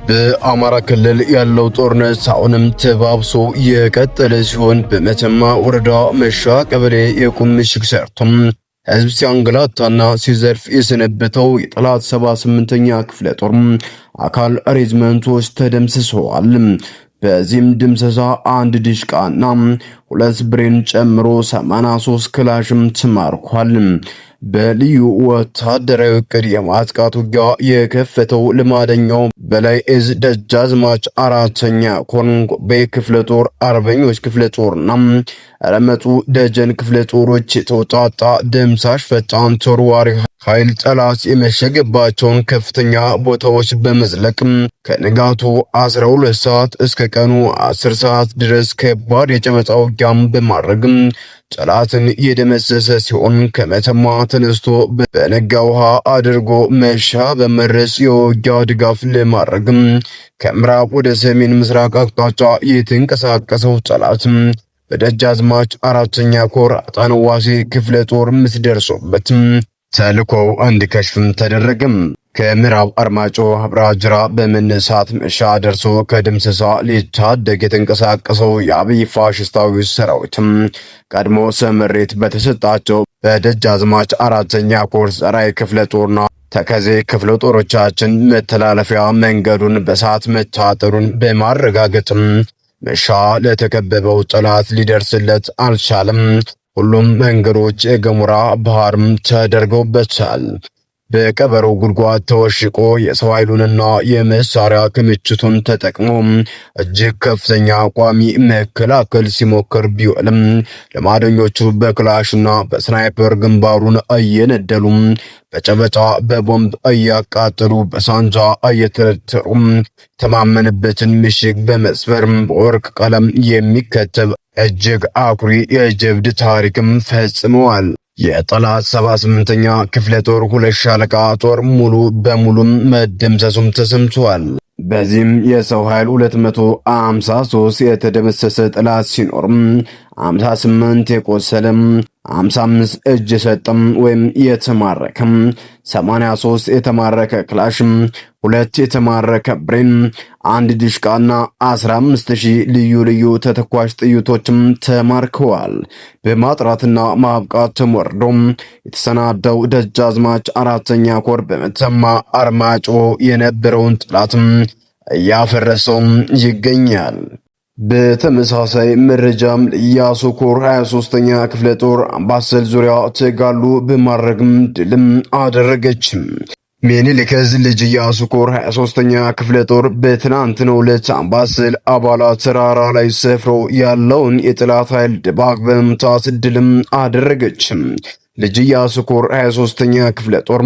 በአማራ ክልል ያለው ጦርነት አሁንም ተባብሶ የቀጠለ ሲሆን በመተማ ወረዳ መሻ ቀበሌ የቁም ምሽግ ሰርቶም ህዝብ ሲያንገላታና ሲዘርፍ የሰነበተው የጠላት 78ኛ ክፍለ ጦር አካል ሬጅመንቶች ተደምስሰዋል። በዚህም ድምሰሳ አንድ ዲሽቃና ሁለት ብሬን ጨምሮ 83 ክላሽም ተማርኳል። በልዩ ወታደራዊ ዕቅድ የማጥቃት ውጊያ የከፈተው ልማደኛው በላይ እዝ ደጃዝማች አራተኛ ኮር በክፍለ ጦር አርበኞች ክፍለ ጦርና ረመጡ ደጀን ክፍለ ጦሮች የተውጣጣ ደምሳሽ ፈጣን ተወርዋሪ ኃይል ጠላት የመሸገባቸውን ከፍተኛ ቦታዎች በመዝለቅ ከንጋቱ 12 ሰዓት እስከ ቀኑ 10 ሰዓት ድረስ ከባድ የጨበጣ ውጊያም በማድረግ ጠላትን የደመሰሰ ሲሆን ከመተማ ተነስቶ በነጋ ውሃ አድርጎ መሻ በመድረስ የውጊያ ድጋፍ ለማድረግ ከምዕራብ ወደ ሰሜን ምስራቅ አቅጣጫ የተንቀሳቀሰው ጠላት በደጃዝማች አራተኛ ኮር አጣንዋሴ ክፍለ ጦር ምስደርሶበት ተልኮው እንዲከሽፍም ተደረገም። ከምዕራብ አርማጮ አብራጅራ በመነሳት መሻ ደርሶ ከድምሰሳ ሊታደግ የተንቀሳቀሰው የአብይ ፋሽስታዊ ሰራዊትም ቀድሞ ስምሪት በተሰጣቸው በደጃዝማች አራተኛ ኮር ሰራይ ክፍለ ጦርና ተከዜ ክፍለ ጦሮቻችን መተላለፊያ መንገዱን በሳት መታጠሩን በማረጋገጥም መሻ ለተከበበው ጠላት ሊደርስለት አልቻለም። ሁሉም መንገዶች የገሞራ ባህርም ተደርገውበታል። በቀበሮ ጉድጓድ ተወሽቆ የሰው ኃይሉንና የመሳሪያ ክምችቱን ተጠቅሞ እጅግ ከፍተኛ ቋሚ መከላከል ሲሞክር ቢውልም ልማደኞቹ በክላሽና በስናይፐር ግንባሩን እየነደሉ በጨበጣ በቦምብ እያቃጠሉ በሳንጃ እየተረተሩ ተማመነበትን ምሽግ በመስበር በወርቅ ቀለም የሚከተብ እጅግ አኩሪ የጀብድ ታሪክም ፈጽመዋል። የጠላት 78ኛ ክፍለ ጦር ሁለት ሻለቃ ጦር ሙሉ በሙሉም መደምሰሱም ተሰምቷል። በዚህም የሰው ኃይል 253 የተደመሰሰ ጠላት ሲኖርም 58 የቆሰለም 55 እጅ የሰጠም ወይም የተማረከም 83 የተማረከ ክላሽም 2 የተማረከ ብሬን 1 ዲሽቃና 15000 ልዩ ልዩ ተተኳሽ ጥይቶችም ተማርከዋል። በማጥራትና ማብቃት ተሞርዶም የተሰናዳው ደጃዝማች አራተኛ ኮር በመተማ አርማጮ የነበረውን ጠላትም እያፈረሰውም ይገኛል። በተመሳሳይ መረጃም ኢያሱ ኮር 23ኛ ክፍለ ጦር አምባሰል ዙሪያ ተጋሉ በማድረግም ድልም አደረገች። ሚኒሊክ ዕዝ ልጅ ኢያሱ ኮር 23ኛ ክፍለ ጦር በትናንትናው ዕለት አምባሰል አባላት ተራራ ላይ ሰፍሮ ያለውን የጠላት ኃይል ድባቅ በመምታት ድልም አደረገች። ልጅ ኢያሱ ኮር 23ኛ ክፍለ ጦር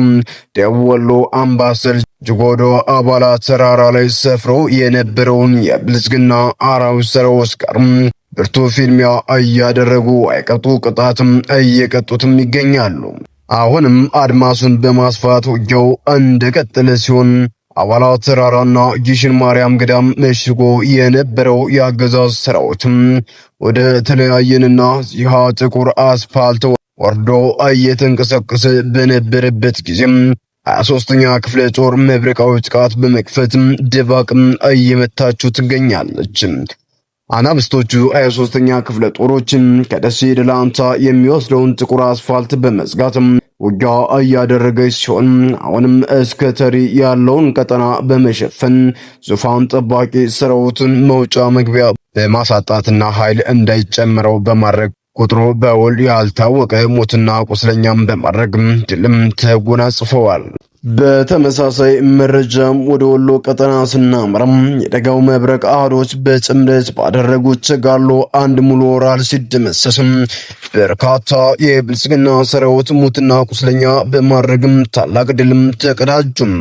ደቡብ ወሎ አምባሰል ጅጎዶ አባላት ተራራ ላይ ሰፍሮ የነበረውን የብልጽግና አራዊት ሰራዊት ጋር ብርቱ ፊልሚያ እያደረጉ አይቀጡ ቅጣትም እየቀጡትም ይገኛሉ። አሁንም አድማሱን በማስፋት ውጊያው እንደቀጠለ ሲሆን አባላት ተራራና ጊሽን ማርያም ገዳም መሽጎ የነበረው የአገዛዝ ሰራዊትም ወደ ተለያየንና ዚሃ ጥቁር አስፋልት ወርዶ እየተንቀሳቀሰ በነበረበት ጊዜም 23ኛ ክፍለ ጦር መብረቃዊ ጥቃት በመክፈት ድባቅም እየመታችሁ ትገኛለች። አናብስቶቹ 23ኛ ክፍለ ጦሮችን ከደሴ ደላንታ የሚወስደውን ጥቁር አስፋልት በመዝጋትም ውጊያ እያደረገች ሲሆን አሁንም እስከ ተሪ ያለውን ቀጠና በመሸፈን ዙፋን ጠባቂ ሰራዊቱን መውጫ መግቢያ በማሳጣትና ኃይል እንዳይጨምረው በማድረግ ቁጥሩ በውል ያልታወቀ ሞትና ቁስለኛም በማድረግ ድልም ተጎናጽፈዋል። በተመሳሳይ መረጃም ወደ ወሎ ቀጠና ስናምራም የደጋው መብረቅ አህዶች በጽምረት ባደረጉት ተጋድሎ አንድ ሙሉ ወራል ሲደመሰስም በርካታ የብልጽግና ሰራዊት ሙትና ቁስለኛ በማድረግም ታላቅ ድልም ተቀዳጁም።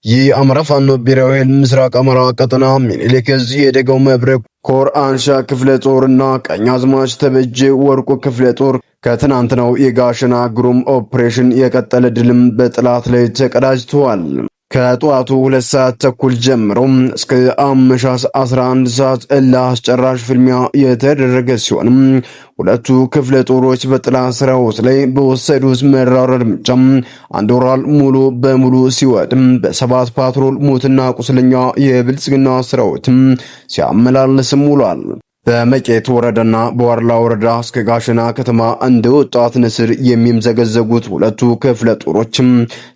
ይህ አማራ ፋኖ ብሔራዊ ኃይል ምስራቅ አማራ ቀጠና ሚኒሊክ ዕዝ የደጋው መብረቅ ኮር አንሻ ክፍለ ጦርና ቀኛዝማች ተበጀ ወርቁ ክፍለ ጦር ከትናንትናው የጋሸና ግሩም ኦፕሬሽን የቀጠለ ድልም በጠላት ላይ ተቀዳጅተዋል። ከጠዋቱ 2 ሰዓት ተኩል ጀምሮ እስከ አመሻሽ 11 ሰዓት አስጨራሽ ፍልሚያ የተደረገ ሲሆን ሁለቱ ክፍለ ጦሮች በጠላት ሰራዊት ላይ በወሰዱት መራር እርምጃ አንድ ወራል ሙሉ በሙሉ ሲወድም በሰባት ፓትሮል ሞትና ቁስለኛ የብልጽግና ሰራዊት ሲያመላልስም ውሏል። በመቄት ወረዳና በዋርላ ወረዳ እስከ ጋሸና ከተማ እንደ ወጣት ንስር የሚምዘገዘጉት ሁለቱ ክፍለ ጦሮችም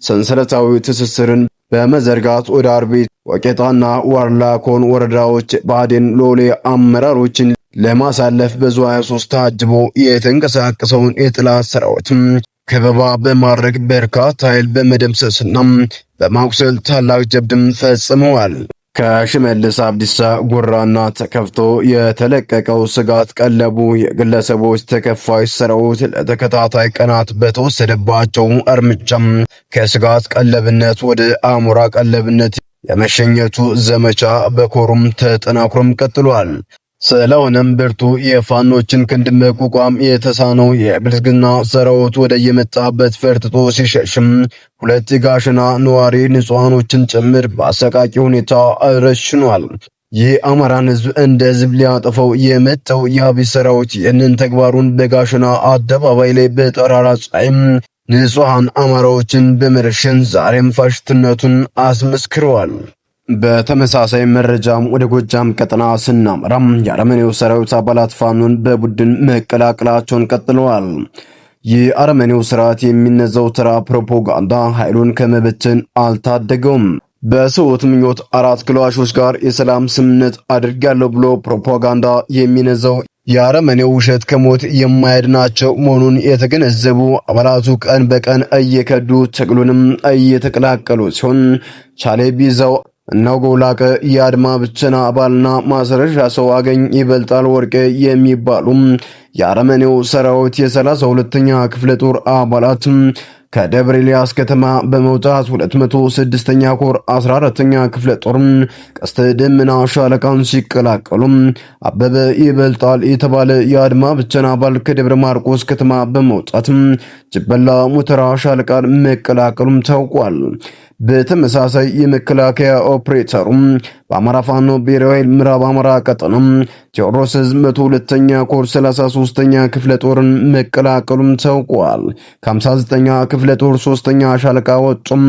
ሰንሰለታዊ ትስስርን በመዘርጋት ወደ አርቢት ወቄጣና ዋርላ ኮን ወረዳዎች ብአዴን ሎሌ አመራሮችን ለማሳለፍ በዙ 23 ታጅቦ የተንቀሳቀሰውን የጠላት ሰራዊት ከበባ በማድረግ በርካታ ኃይል በመደምሰስና በማቁሰል ታላቅ ጀብድም ፈጽመዋል። ከሽመልስ አብዲሳ ጉራና ተከፍቶ የተለቀቀው ስጋት ቀለቡ የግለሰቦች ተከፋይ ሰራዊት ለተከታታይ ቀናት በተወሰደባቸው እርምጃም ከስጋት ቀለብነት ወደ አሞራ ቀለብነት የመሸኘቱ ዘመቻ በኮሩም ተጠናክሮም ቀጥሏል። ስለሆነም ብርቱ የፋኖችን ክንድ መቋቋም የተሳነው የብልጽግና ሰራዊት ወደ የመጣበት ፈርጥጦ ሲሸሽም ሁለት ጋሸና ነዋሪ ንጹሃኖችን ጭምር በአሰቃቂ ሁኔታ ረሽኗል። የአማራን ህዝብ እንደ ህዝብ ሊያጠፋው የመጣው የአብይ ሰራዊት ይህንን ተግባሩን በጋሸና አደባባይ ላይ በጠራራ ፀሐይም ንጹሃን አማራዎችን በመረሸን ዛሬም ፋሽስትነቱን አስመስክረዋል። በተመሳሳይ መረጃም ወደ ጎጃም ቀጠና ስናመራም የአረመኔው ሰራዊት አባላት ፋኖን በቡድን መቀላቀላቸውን ቀጥለዋል። የአረመኔው ስርዓት የሚነዛው ተራ ፕሮፓጋንዳ ኃይሉን ከመበተን አልታደገውም። በሰውት ምኞት 4 ክላሾች ጋር የሰላም ስምምነት አድርጋለሁ ብሎ ፕሮፓጋንዳ የሚነዛው የአረመኔው ውሸት ከሞት የማያድናቸው መሆኑን የተገነዘቡ አባላቱ ቀን በቀን እየከዱ ትግሉንም እየተቀላቀሉ ሲሆን ቻሌ ቢዛው እነሆ ላቀ የአድማ ብቸና አባልና ማስረሻ ሰው አገኝ ይበልጣል ወርቄ የሚባሉም የአረመኔው ሰራዊት የ32ኛ ክፍለ ጦር አባላት ከደብረ ኤልያስ ከተማ በመውጣት 206ኛ ኮር 14ኛ ክፍለ ጦር ቀስተ ደመና ሻለቃን ሲቀላቀሉ አበበ ይበልጣል የተባለ የአድማ ብቸና አባል ከደብረ ማርቆስ ከተማ በመውጣት ጅበላ ሙተራ ሻለቃን መቀላቀሉም ታውቋል። በተመሳሳይ የመከላከያ ኦፕሬተሩም በአማራ ፋኖ ብሔራዊ ምዕራብ አማራ ቀጠና ቴዎድሮስ 102ኛ ኮር 33ኛ ክፍለ ጦርን መቀላቀሉም ታውቋል። ከ59ኛ ክፍለ ጦር 3ኛ ሻለቃ ወጡም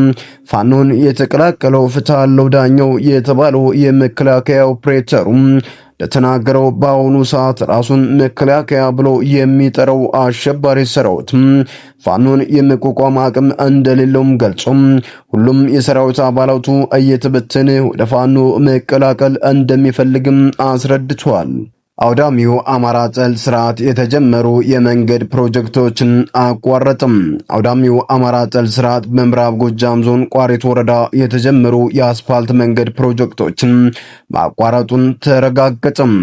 ፋኖን የተቀላቀለው ፍትሃለው ዳኘው የተባለው የመከላከያ ኦፕሬተሩም ለተናገረው በአሁኑ ሰዓት ራሱን መከላከያ ብሎ የሚጠራው አሸባሪ ሰራዊት ፋኖን የመቋቋም አቅም እንደሌለውም ገልጾም ሁሉም የሰራዊት አባላቱ እየተበተነ ወደ ፋኖ መቀላቀል እንደሚፈልግም አስረድቷል። አውዳሚው አማራ ጠል ስርዓት የተጀመሩ የመንገድ ፕሮጀክቶችን አቋረጥም። አውዳሚው አማራ ጠል ስርዓት በምዕራብ ጎጃም ዞን ቋሪት ወረዳ የተጀመሩ የአስፋልት መንገድ ፕሮጀክቶችን ማቋረጡን ተረጋገጠም።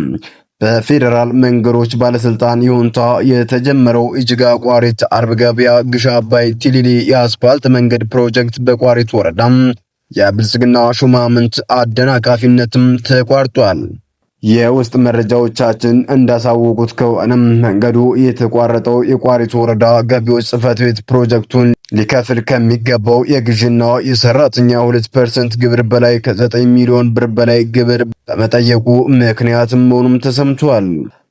በፌዴራል መንገዶች ባለስልጣን ይሁንታ የተጀመረው እጅጋ ቋሪት አርብ ገበያ ግሻ አባይ ቲሊሊ የአስፋልት መንገድ ፕሮጀክት በቋሪት ወረዳ የብልጽግና ሹማምንት አደናቃፊነትም ተቋርጧል። የውስጥ መረጃዎቻችን እንዳሳወቁት ከሆነም መንገዱ የተቋረጠው የቋሪት ወረዳ ገቢዎች ጽሕፈት ቤት ፕሮጀክቱን ሊከፍል ከሚገባው የግዥና የሰራተኛ 2% ግብር በላይ ከ9 ሚሊዮን ብር በላይ ግብር በመጠየቁ ምክንያትም መሆኑም ተሰምቷል።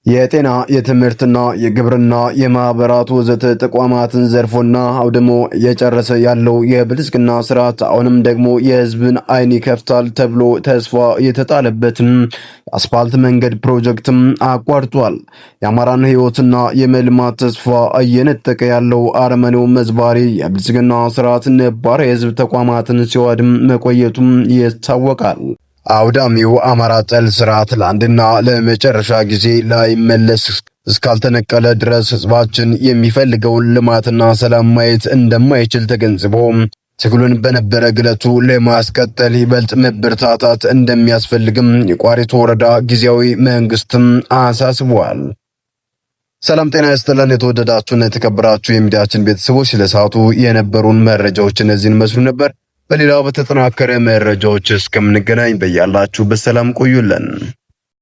የጤና የትምህርትና የግብርና የማህበራት ወዘተ ተቋማትን ዘርፎና አውድሞ እየጨረሰ ያለው የብልጽግና ስርዓት አሁንም ደግሞ የህዝብን አይን ይከፍታል ተብሎ ተስፋ የተጣለበትን አስፋልት መንገድ ፕሮጀክትም አቋርጧል። የአማራን ህይወትና የመልማት ተስፋ እየነጠቀ ያለው አረመኔው መዝባሪ የብልጽግና ስርዓት ነባር የህዝብ ተቋማትን ሲዋድም መቆየቱም ይታወቃል። አውዳሚው አማራ ጠል ስርዓት ለአንድና ለመጨረሻ ጊዜ ላይመለስ እስካልተነቀለ ድረስ ህዝባችን የሚፈልገውን ልማትና ሰላም ማየት እንደማይችል ተገንዝቦ ትግሉን በነበረ ግለቱ ለማስቀጠል ይበልጥ መበረታታት እንደሚያስፈልግም የቋሪት ወረዳ ጊዜያዊ መንግስትም አሳስቧል። ሰላም ጤና ይስጥልን። የተወደዳችሁና የተከበራችሁ የሚዲያችን ቤተሰቦች ለሰዓቱ የነበሩን መረጃዎች እነዚህን መስሉ ነበር። በሌላው በተጠናከረ መረጃዎች እስከምንገናኝ በያላችሁበት ሰላም ቆዩልን።